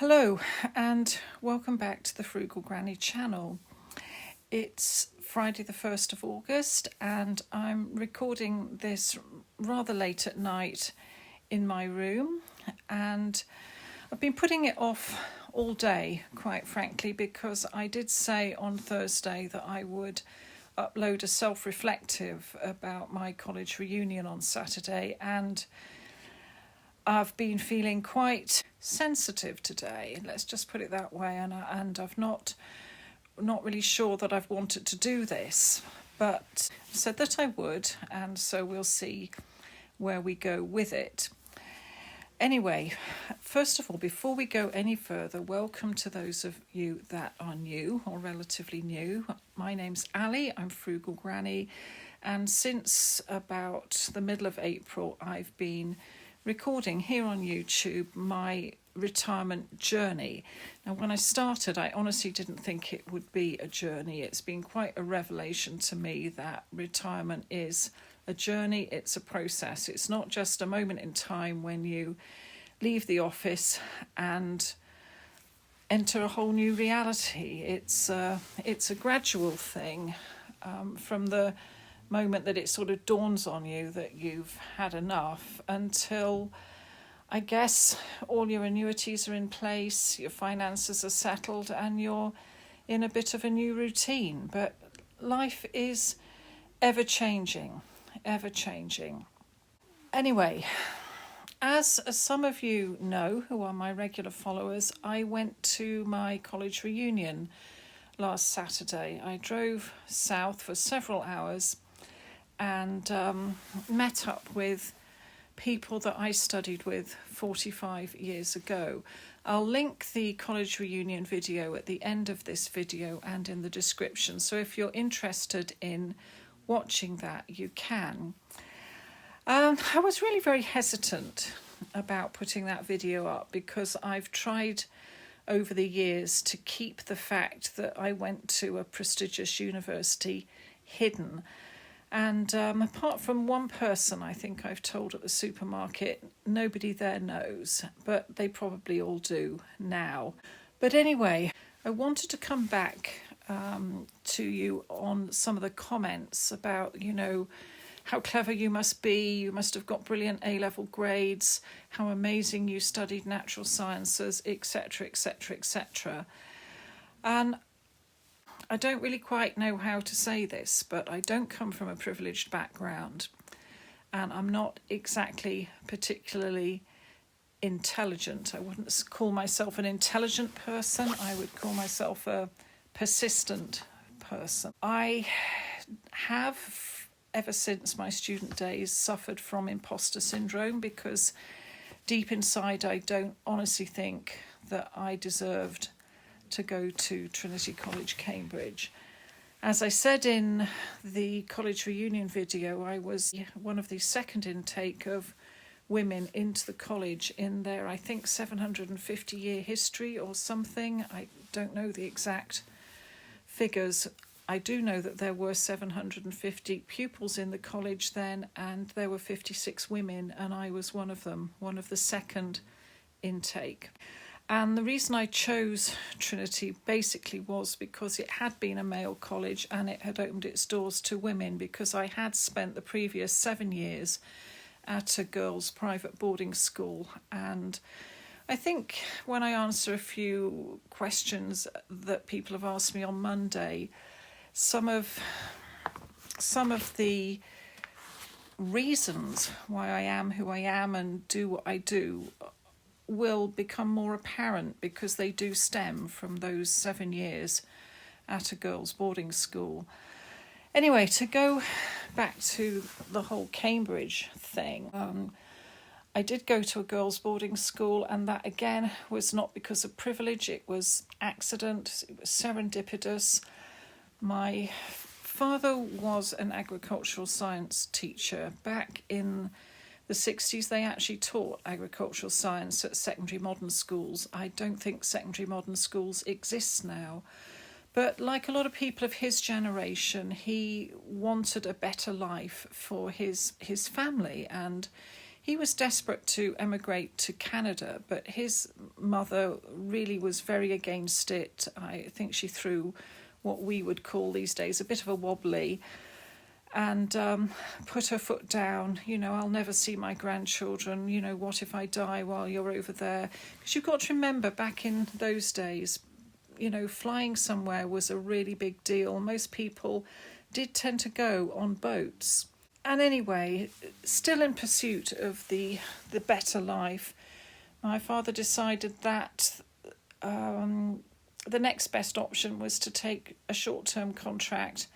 Hello and welcome back to the Frugal Granny channel. It's Friday the 1st of August and I'm recording this rather late at night in my room, and I've been putting it off all day, quite frankly, because I did say on Thursday that I would upload a self-reflective about my college reunion on Saturday, and I've been feeling quite sensitive today, let's just put it that way, and I've not really sure that I've wanted to do this, but I said that I would, and so we'll see where we go with it. Anyway, first of all, before we go any further, welcome to those of you that are new or relatively new. My name's Ali, I'm Frugal Granny, and since about the middle of April I've been recording here on YouTube my retirement journey. Now, when I started, I honestly didn't think it would be a journey. It's been quite a revelation to me that retirement is a journey, it's a process. It's not just a moment in time when you leave the office and enter a whole new reality. It's a gradual thing, from the moment that it sort of dawns on you that you've had enough until, I guess, all your annuities are in place, your finances are settled, and you're in a bit of a new routine. But life is ever changing. Anyway, as some of you know who are my regular followers, I went to my college reunion last Saturday. I drove south for several hours and met up with people that I studied with 45 years ago. I'll link the college reunion video at the end of this video and in the description, so if you're interested in watching that, you can. I was really very hesitant about putting that video up because I've tried over the years to keep the fact that I went to a prestigious university hidden. And apart from one person I think I've told at the supermarket, nobody there knows, but they probably all do now. But anyway, I wanted to come back to you on some of the comments about, how clever you must be, you must have got brilliant A-level grades, how amazing you studied natural sciences, etc., etc., etc. And I don't really quite know how to say this, but I don't come from a privileged background, and I'm not exactly particularly intelligent. I wouldn't call myself an intelligent person. I would call myself a persistent person. I have, ever since my student days, suffered from imposter syndrome because deep inside I don't honestly think that I deserved to go to Trinity College, Cambridge. As I said in the college reunion video, I was one of the second intake of women into the college in their, I think, 750-year history or something. I don't know the exact figures. I do know that there were 750 pupils in the college then, and there were 56 women, and I was one of them, one of the second intake. And the reason I chose Trinity basically was because it had been a male college and it had opened its doors to women, because I had spent the previous 7 years at a girls' private boarding school. And I think when I answer a few questions that people have asked me on Monday, some of the reasons why I am who I am and do what I do will become more apparent, because they do stem from those 7 years at a girls' boarding school. Anyway, to go back to the whole Cambridge thing, I did go to a girls' boarding school, and that again was not because of privilege, it was accident, it was serendipitous. My father was an agricultural science teacher. Back in the 60s, they actually taught agricultural science at secondary modern schools. I don't think secondary modern schools exist now. But like a lot of people of his generation, he wanted a better life for his family, and he He was desperate to emigrate to Canada, but his mother really was very against it. I think she threw what we would call these days a bit of a wobbly, and put her foot down. I'll never see my grandchildren. What if I die while you're over there? Because you've got to remember, back in those days, flying somewhere was a really big deal. Most people did tend to go on boats. And anyway, still in pursuit of the better life, my father decided that the next best option was to take a short-term contract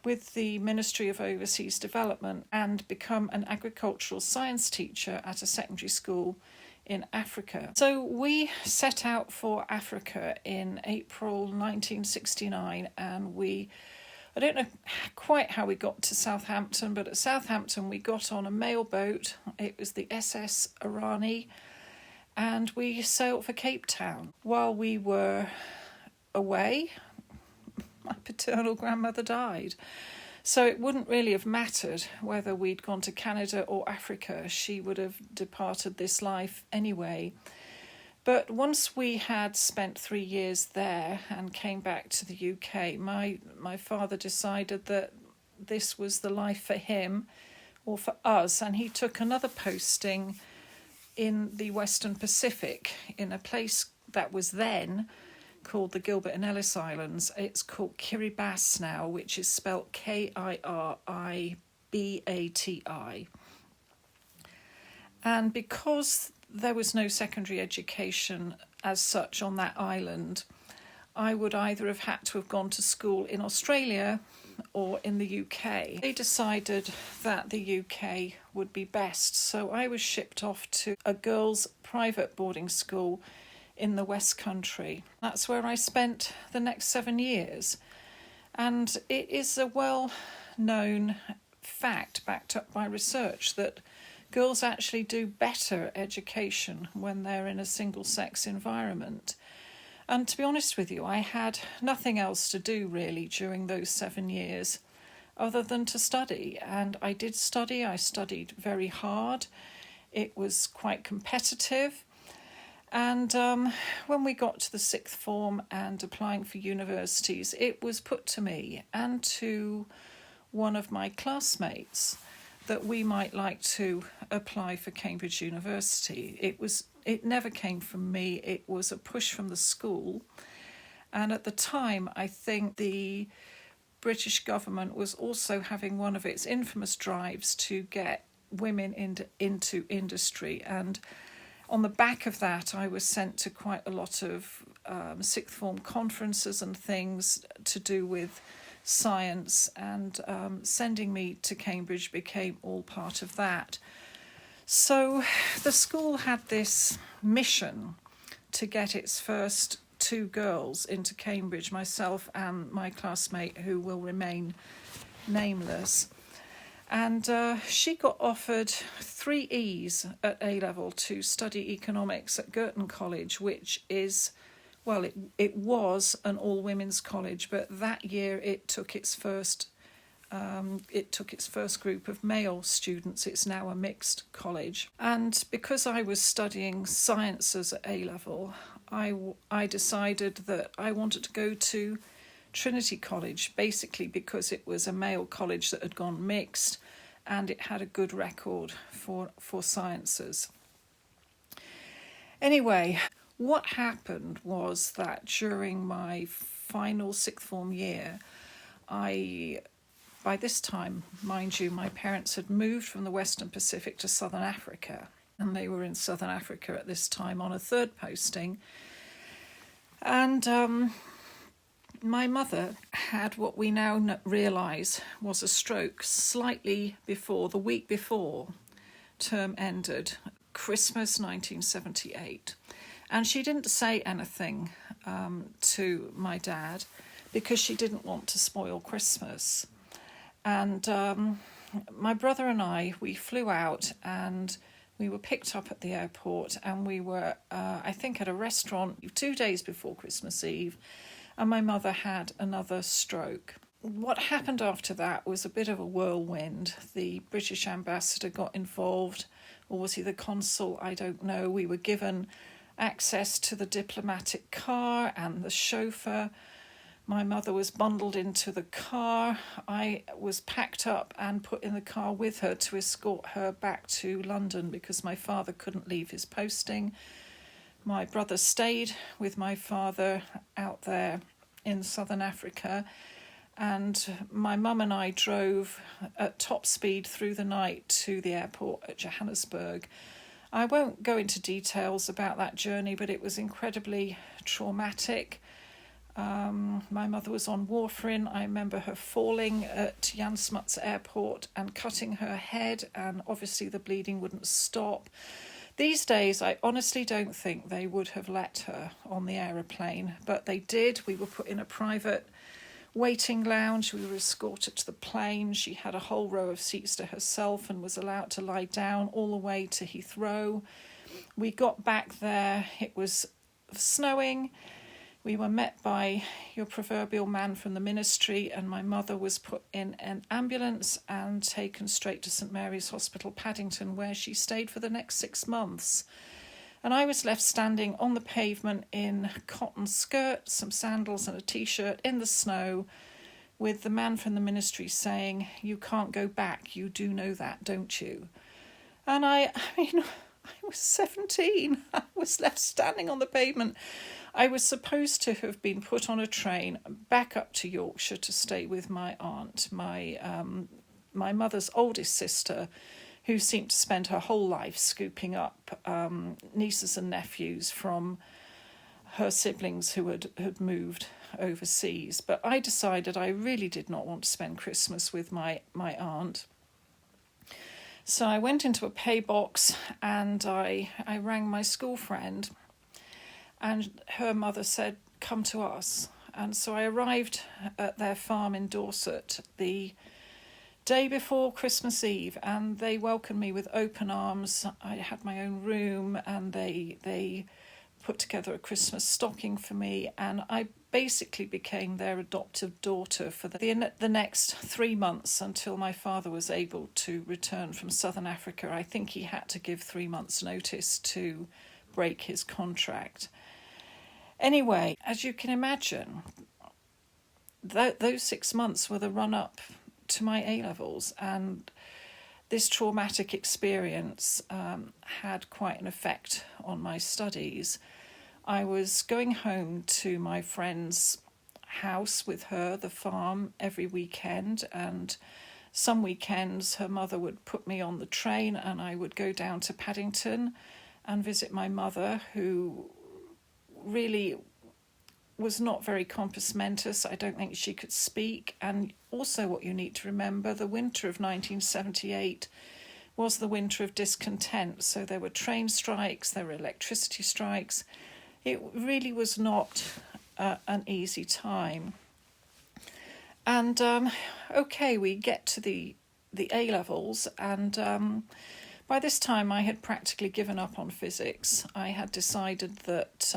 with the Ministry of Overseas Development and become an agricultural science teacher at a secondary school in Africa. So we set out for Africa in April 1969, and I don't know quite how we got to Southampton, but at Southampton we got on a mail boat. It was the SS Arani, and we sailed for Cape Town. While we were away, my paternal grandmother died. So it wouldn't really have mattered whether we'd gone to Canada or Africa. She would have departed this life anyway. But once we had spent 3 years there and came back to the UK, my father decided that this was the life for him or for us, and he took another posting in the Western Pacific in a place that was then called the Gilbert and Ellice Islands. It's called Kiribati now, which is spelt Kiribati. And because there was no secondary education as such on that island, I would either have had to have gone to school in Australia or in the UK. They decided that the UK would be best, so I was shipped off to a girls' private boarding school in the West Country. That's where I spent the next 7 years. And it is a well-known fact, backed up by research, that girls actually do better education when they're in a single-sex environment. And to be honest with you, I had nothing else to do really during those 7 years other than to study. And I did study. I studied very hard. It was quite competitive. And when we got to the sixth form and applying for universities, it was put to me and to one of my classmates that we might like to apply for Cambridge University. It never came from me. It was a push from the school. And at the time, I think the British government was also having one of its infamous drives to get women into industry. And on the back of that, I was sent to quite a lot of sixth form conferences and things to do with science, and sending me to Cambridge became all part of that. So the school had this mission to get its first 2 girls into Cambridge, myself and my classmate, who will remain nameless. And she got offered 3 E's at A-level to study economics at Girton College, which is, well, it was an all-women's college, but that year it took its first group of male students. It's now a mixed college. And because I was studying sciences at A-level, I decided that I wanted to go to Trinity College, basically because it was a male college that had gone mixed and it had a good record for sciences. Anyway, what happened was that during my final sixth form year, by this time, mind you, my parents had moved from the Western Pacific to Southern Africa, and they were in Southern Africa at this time on a 3rd posting. And my mother had what we now realise was a stroke slightly before, the week before term ended, Christmas 1978. And she didn't say anything to my dad because she didn't want to spoil Christmas. And my brother and we flew out, and we were picked up at the airport, and we were, I think, at a restaurant 2 days before Christmas Eve, and my mother had another stroke. What happened after that was a bit of a whirlwind. The British ambassador got involved, or was he the consul? I don't know. We were given access to the diplomatic car and the chauffeur. My mother was bundled into the car. I was packed up and put in the car with her to escort her back to London because my father couldn't leave his posting. My brother stayed with my father out there in southern Africa, and my mum and I drove at top speed through the night to the airport at Johannesburg. I won't go into details about that journey, but it was incredibly traumatic. My mother was on warfarin. I remember her falling at Jan Smuts Airport and cutting her head, and obviously the bleeding wouldn't stop. These days, I honestly don't think they would have let her on the aeroplane, but they did. We were put in a private waiting lounge. We were escorted to the plane. She had a whole row of seats to herself and was allowed to lie down all the way to Heathrow. We got back there. It was snowing. We were met by your proverbial man from the ministry, and my mother was put in an ambulance and taken straight to St Mary's Hospital, Paddington, where she stayed for the next 6 months. And I was left standing on the pavement in a cotton skirt, some sandals and a t-shirt in the snow, with the man from the ministry saying, "You can't go back, you do know that, don't you?" And I was 17. I was left standing on the pavement. I was supposed to have been put on a train back up to Yorkshire to stay with my aunt, my mother's oldest sister, who seemed to spend her whole life scooping up nieces and nephews from her siblings who had moved overseas. But I decided I really did not want to spend Christmas with my aunt. So I went into a pay box and I rang my school friend, and her mother said, "Come to us." And so I arrived at their farm in Dorset the day before Christmas Eve, and they welcomed me with open arms. I had my own room, and they put together a Christmas stocking for me, and I basically became their adoptive daughter for the next 3 months until my father was able to return from Southern Africa. I think he had to give 3 months' notice to break his contract. Anyway, as you can imagine, those 6 months were the run-up to my A-levels, and this traumatic experience had quite an effect on my studies. I was going home to my friend's house with her, the farm, every weekend, and some weekends her mother would put me on the train and I would go down to Paddington and visit my mother, who really was not very compos mentis. I don't think she could speak. And also what you need to remember, the winter of 1978 was the winter of discontent. So there were train strikes, there were electricity strikes. It really was not an easy time. And we get to the A-levels, and by this time I had practically given up on physics. I had decided that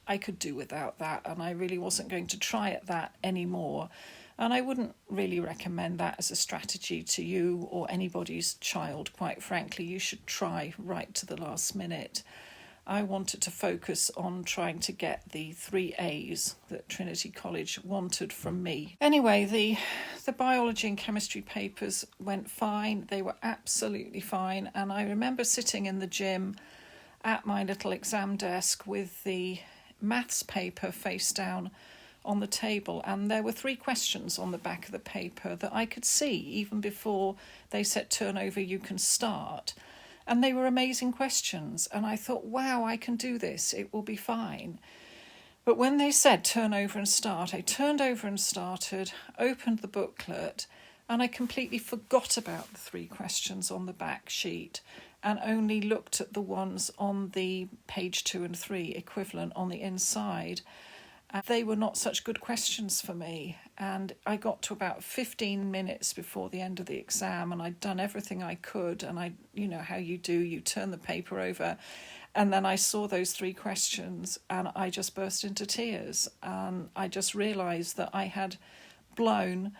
I could do without that, and I really wasn't going to try at that anymore. And I wouldn't really recommend that as a strategy to you or anybody's child, quite frankly. You should try right to the last minute. I wanted to focus on trying to get the 3 A's that Trinity College wanted from me. Anyway, the biology and chemistry papers went fine. They were absolutely fine. And I remember sitting in the gym at my little exam desk with the maths paper face down on the table, and there were 3 questions on the back of the paper that I could see even before they said turn over, you can start. And they were amazing questions, and I thought, wow, I can do this, it will be fine. But when they said turn over and start, I turned over and started, opened the booklet, and I completely forgot about the 3 questions on the back sheet and only looked at the ones on the page 2 and 3 equivalent on the inside. And they were not such good questions for me. And I got to about 15 minutes before the end of the exam, and I'd done everything I could. And you know how you do, you turn the paper over. And then I saw those 3 questions and I just burst into tears. And I just realised that I had blown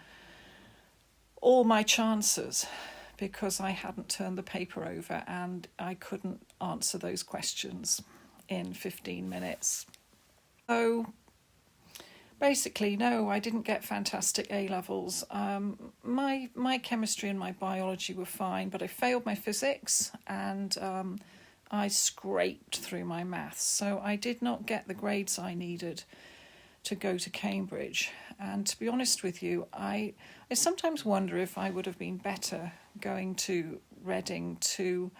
all my chances, because I hadn't turned the paper over and I couldn't answer those questions in 15 minutes. So basically, no, I didn't get fantastic A-levels. My chemistry and my biology were fine, but I failed my physics and I scraped through my maths. So I did not get the grades I needed to go to Cambridge. And to be honest with you, I sometimes wonder if I would have been better going to Reading to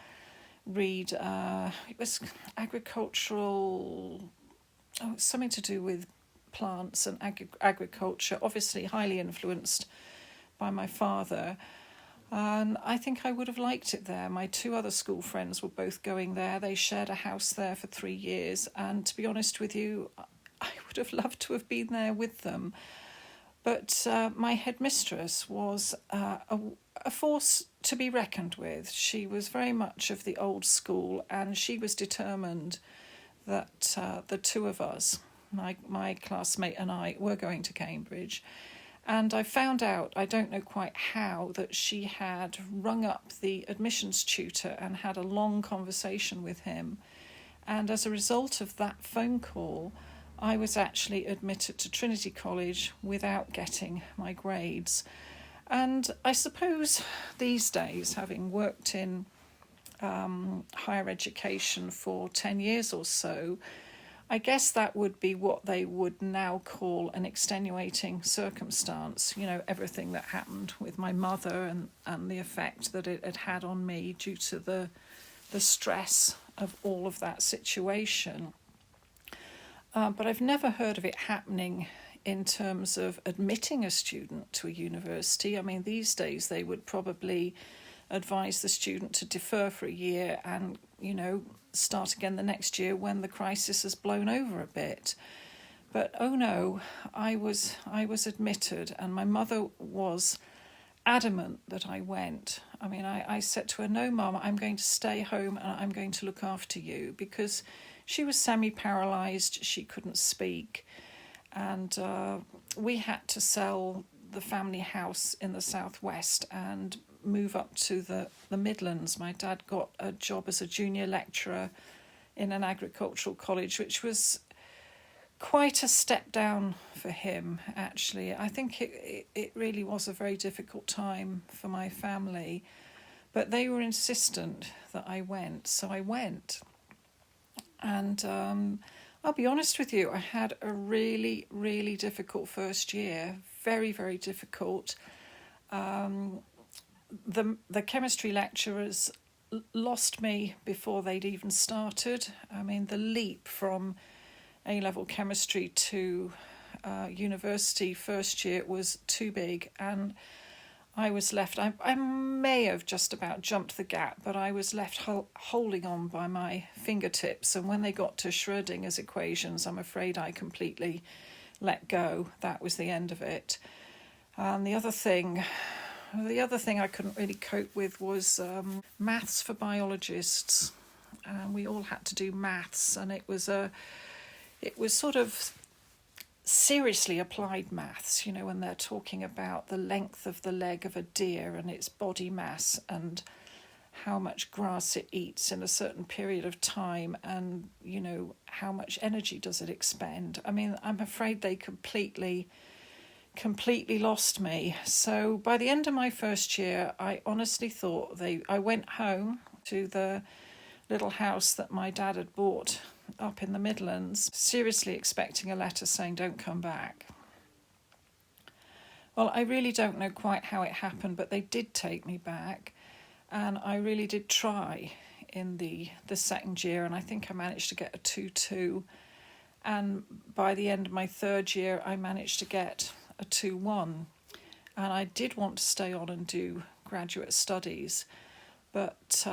read, it was agricultural, something to do with plants and agriculture, obviously highly influenced by my father. And I think I would have liked it there. My two other school friends were both going there. They shared a house there for 3 years. And to be honest with you, I would have loved to have been there with them. But my headmistress was a force to be reckoned with. She was very much of the old school, and she was determined that the two of us, my classmate and I, were going to Cambridge. And I found out, I don't know quite how, that she had rung up the admissions tutor and had a long conversation with him. And as a result of that phone call, I was actually admitted to Trinity College without getting my grades. And I suppose these days, having worked in higher education for 10 years or so, I guess that would be what they would now call an extenuating circumstance. You know, everything that happened with my mother and the effect that it had had on me due to the stress of all of that situation. But I've never heard of it happening in terms of admitting a student to a university. I mean, these days they would probably advise the student to defer for a year and, you know, start again the next year when the crisis has blown over a bit. But oh no, I was admitted, and my mother was adamant that I went. I mean, I said to her, no, Mum, I'm going to stay home and I'm going to look after you, because she was semi-paralysed, she couldn't speak, and we had to sell the family house in the southwest and move up to the Midlands. My dad got a job as a junior lecturer in an agricultural college, which was quite a step down for him, actually. I think it really was a very difficult time for my family, but they were insistent that I went, so I went. And I'll be honest with you, I had a really, really difficult first year, very, very difficult. The chemistry lecturers lost me before they'd even started. I mean, the leap from A-level chemistry to university first year was too big, and I was left, I may have just about jumped the gap, but I was left holding on by my fingertips, and when they got to Schrödinger's equations, I'm afraid I completely let go. That was the end of it. And the other thing I couldn't really cope with was maths for biologists. We all had to do maths, and it was sort of seriously applied maths, you know, when they're talking about the length of the leg of a deer and its body mass and how much grass it eats in a certain period of time, and, you know, how much energy does it expend. I mean, I'm afraid they completely lost me. So by the end of my first year, I honestly thought I went home to the little house that my dad had bought up in the Midlands, seriously expecting a letter saying, don't come back. Well, I really don't know quite how it happened, but they did take me back, and I really did try in the second year, and I think I managed to get a 2-2, and by the end of my third year I managed to get a 2-1, and I did want to stay on and do graduate studies. But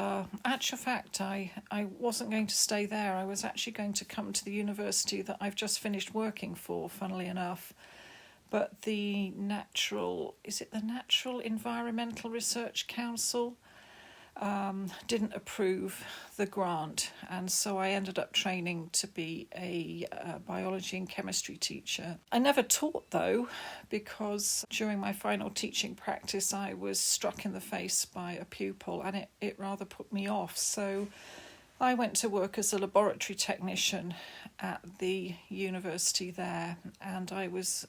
actual fact, I wasn't going to stay there. I was actually going to come to the university that I've just finished working for, funnily enough. But the Natural Environmental Research Council, didn't approve the grant, and so I ended up training to be a biology and chemistry teacher. I never taught though, because during my final teaching practice I was struck in the face by a pupil and it rather put me off. So I went to work as a laboratory technician at the university there, and I was,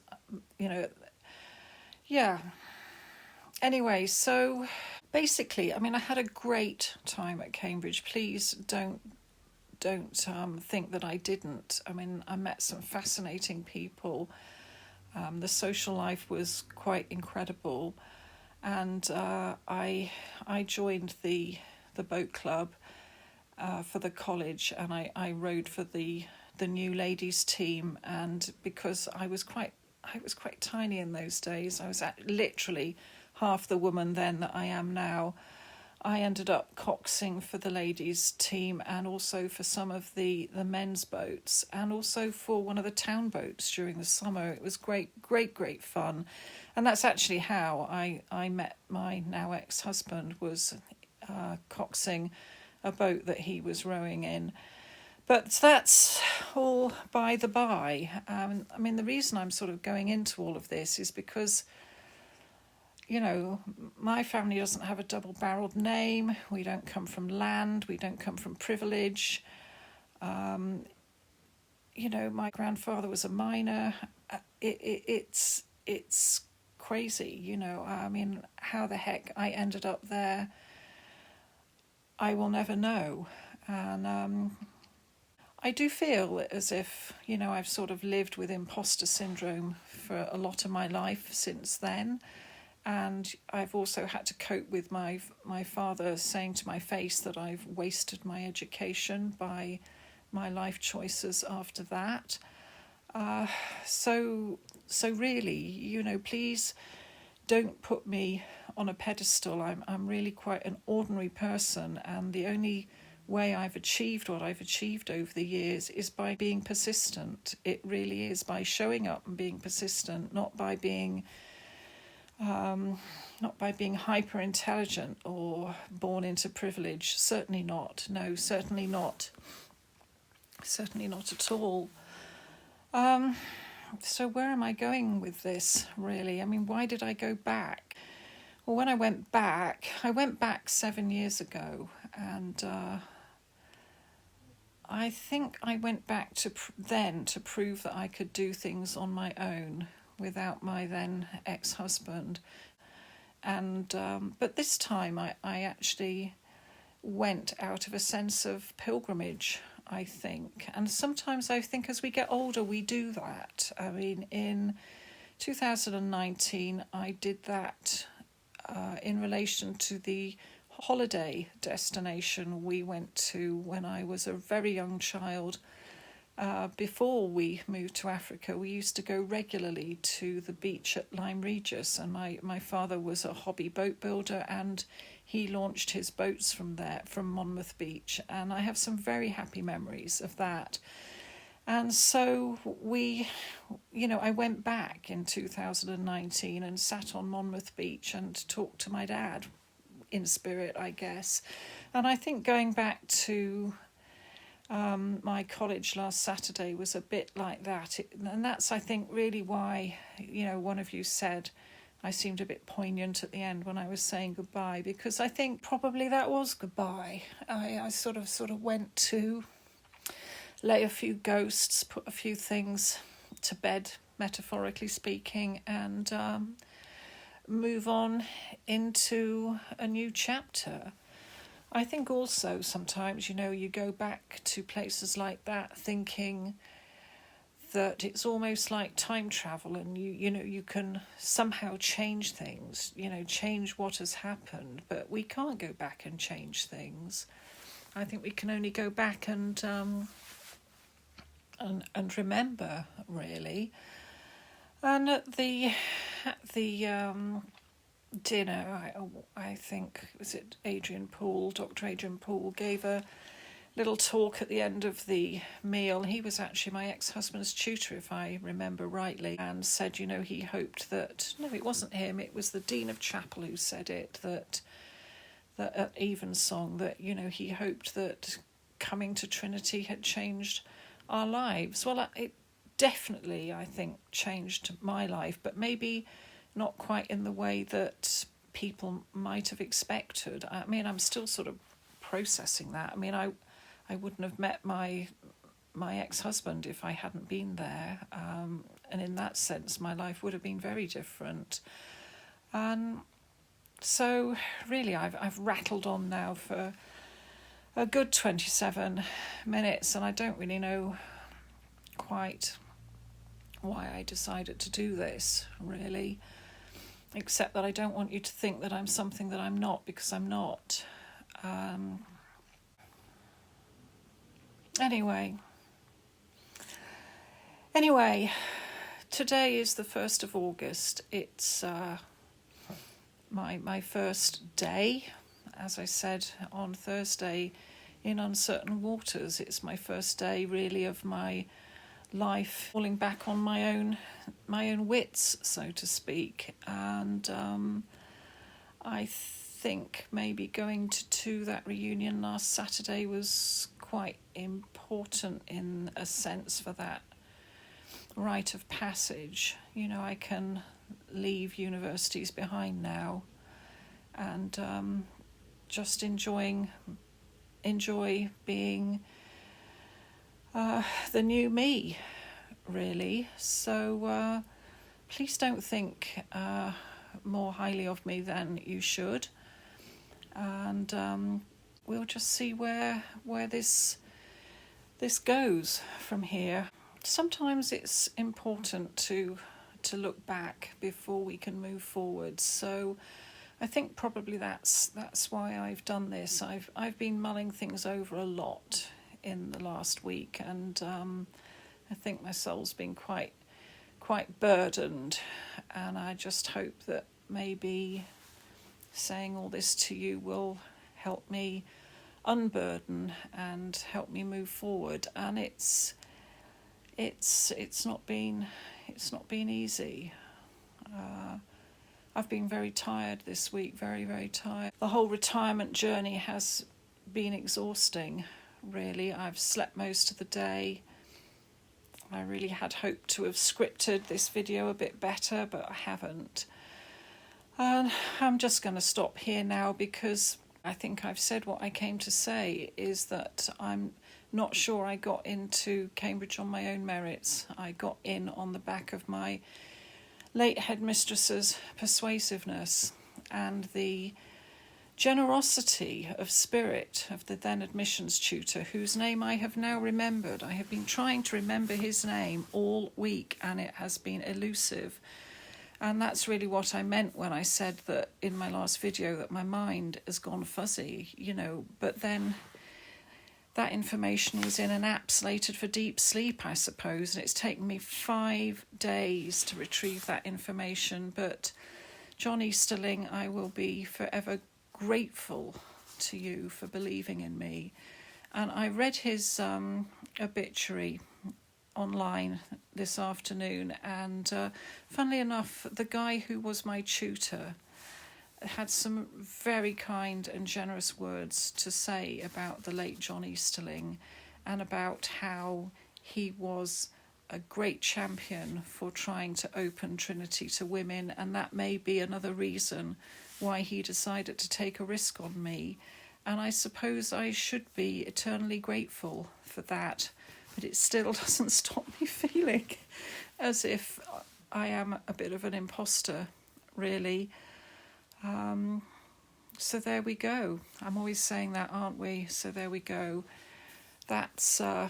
Anyway, so basically, I mean, I had a great time at Cambridge. Please don't think that I didn't. I mean, I met some fascinating people. The social life was quite incredible, and I joined the boat club for the college, and I rowed for the new ladies team. And because I was quite tiny in those days, I was literally half the woman then that I am now. I ended up coxing for the ladies team and also for some of the men's boats, and also for one of the town boats during the summer. It was great fun. And that's actually how I met my now ex-husband, was coxing a boat that he was rowing in. But that's all by the by. I mean, the reason I'm sort of going into all of this is because, my family doesn't have a double-barrelled name. We don't come from land. We don't come from privilege. My grandfather was a miner. It's crazy, I mean, how the heck I ended up there, I will never know. And I do feel as if, I've sort of lived with imposter syndrome for a lot of my life since then. And I've also had to cope with my father saying to my face that I've wasted my education by my life choices after that. So really, please don't put me on a pedestal. I'm really quite an ordinary person, and the only way I've achieved what I've achieved over the years is by being persistent. It really is, by showing up and being persistent, not by being hyper intelligent or born into privilege. Certainly not. No, certainly not at all. So where am I going with this, really? I mean, why did I go back? Well, when I went back 7 years ago, and I think I went back to prove that I could do things on my own without my then ex-husband. And but this time I actually went out of a sense of pilgrimage, I think. And sometimes I think as we get older we do that. I mean, in 2019 I did that in relation to the holiday destination we went to when I was a very young child. Before we moved to Africa, we used to go regularly to the beach at Lyme Regis, and my father was a hobby boat builder, and he launched his boats from there, from Monmouth Beach, and I have some very happy memories of that. And so I went back in 2019 and sat on Monmouth Beach and talked to my dad, in spirit, I guess. And I think going back to my college last Saturday was a bit like that. And that's, I think, really why, one of you said I seemed a bit poignant at the end when I was saying goodbye, because I think probably that was goodbye. I sort of went to lay a few ghosts, put a few things to bed, metaphorically speaking, and move on into a new chapter. I think also sometimes, you go back to places like that thinking that it's almost like time travel, and you can somehow change things, change what has happened, but we can't go back and change things. I think we can only go back and remember, really. And at the dinner, I think, was it Dr. Adrian Poole gave a little talk at the end of the meal. He was actually my ex-husband's tutor, if I remember rightly, and said, he hoped that, no, it wasn't him, it was the Dean of Chapel who said it, that that at Evensong that, he hoped that coming to Trinity had changed our lives. Well, it definitely, I think, changed my life, but maybe not quite in the way that people might have expected. I mean, I'm still sort of processing that. I mean, I wouldn't have met my ex-husband if I hadn't been there, and in that sense my life would have been very different. And so really I've rattled on now for a good 27 minutes, and I don't really know quite why I decided to do this, really, except that I don't want you to think that I'm something that I'm not, because I'm not. Anyway, today is the 1st of August. It's my first day, as I said on Thursday, in uncertain waters. It's my first day, really, of my life falling back on my own wits, so to speak. And I think maybe going to that reunion last Saturday was quite important in a sense for that rite of passage. I can leave universities behind now and just enjoy being the new me, really. So please don't think more highly of me than you should, and we'll just see where this goes from here. Sometimes it's important to look back before we can move forward. So I think probably that's why I've done this. I've been mulling things over a lot in the last week, and I think my soul's been quite burdened, and I just hope that maybe saying all this to you will help me unburden and help me move forward. And it's not been easy. I've been very tired this week, very, very tired. The whole retirement journey has been exhausting, really. I've slept most of the day. I really had hoped to have scripted this video a bit better, but I haven't. And I'm just going to stop here now, because I think I've said what I came to say, is that I'm not sure I got into Cambridge on my own merits. I got in on the back of my late headmistress's persuasiveness and the generosity of spirit of the then admissions tutor, whose name I have now remembered. I have been trying to remember his name all week, and it has been elusive. And that's really what I meant when I said that in my last video, that my mind has gone fuzzy, but then that information was in an app slated for deep sleep, I suppose, and it's taken me 5 days to retrieve that information. But John Easterling, I will be forever grateful to you for believing in me. And I read his obituary online this afternoon, and funnily enough, the guy who was my tutor had some very kind and generous words to say about the late John Easterling, and about how he was a great champion for trying to open Trinity to women, and that may be another reason why he decided to take a risk on me. And I suppose I should be eternally grateful for that, but it still doesn't stop me feeling as if I am a bit of an imposter, really. So there we go. I'm always saying that, aren't we? So there we go. That's a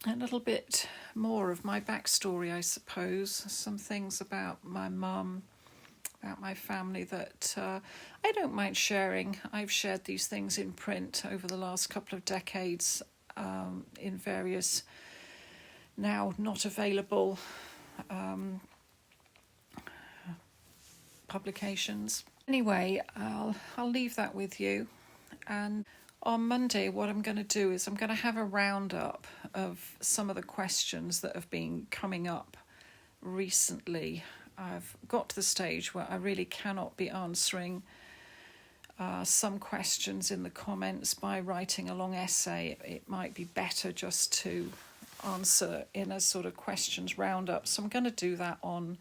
little bit more of my backstory, I suppose. Some things about my mum, about my family that I don't mind sharing. I've shared these things in print over the last couple of decades in various now not available publications. Anyway, I'll leave that with you, and on Monday what I'm going to do is I'm going to have a roundup of some of the questions that have been coming up recently. I've got to the stage where I really cannot be answering some questions in the comments by writing a long essay. It might be better just to answer in a sort of questions roundup. So I'm going to do that on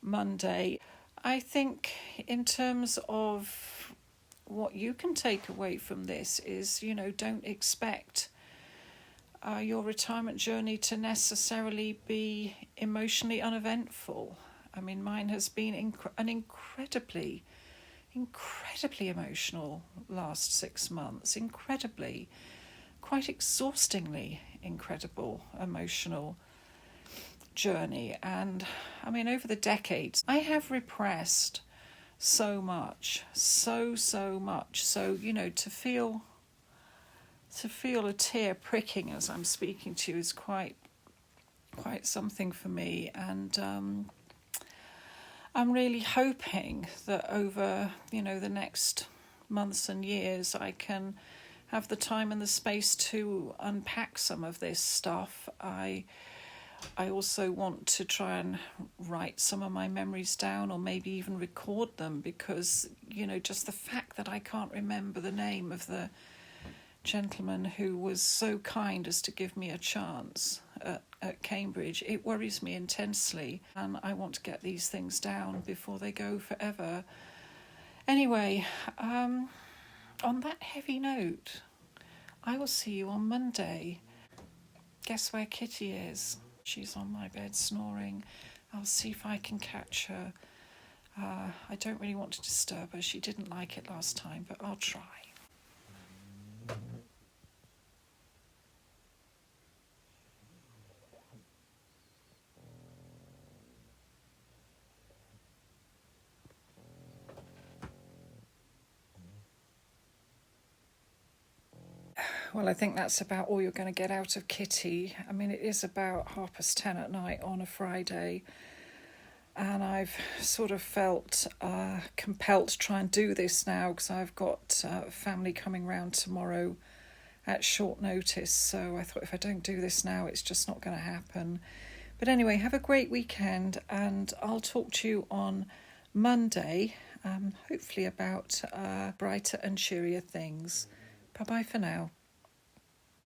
Monday. I think in terms of what you can take away from this is, don't expect your retirement journey to necessarily be emotionally uneventful. I mean, mine has been an incredibly emotional last 6 months. Quite exhaustingly incredible emotional journey. And I mean, over the decades, I have repressed so much, so much. So, to feel a tear pricking as I'm speaking to you is quite something for me. And I'm really hoping that over, the next months and years, I can have the time and the space to unpack some of this stuff. I also want to try and write some of my memories down, or maybe even record them, because, just the fact that I can't remember the name of the gentleman who was so kind as to give me a chance at Cambridge, it worries me intensely, and I want to get these things down before they go forever. Anyway, on that heavy note, I will see you on Monday. Guess where Kitty is? She's on my bed snoring. I'll see if I can catch her. I don't really want to disturb her. She didn't like it last time, but I'll try. Well, I think that's about all you're going to get out of Kitty. I mean, it is about 10:30 at night on a Friday, and I've sort of felt compelled to try and do this now because I've got family coming round tomorrow at short notice. So I thought if I don't do this now, it's just not going to happen. But anyway, have a great weekend, and I'll talk to you on Monday, hopefully about brighter and cheerier things. Bye-bye for now.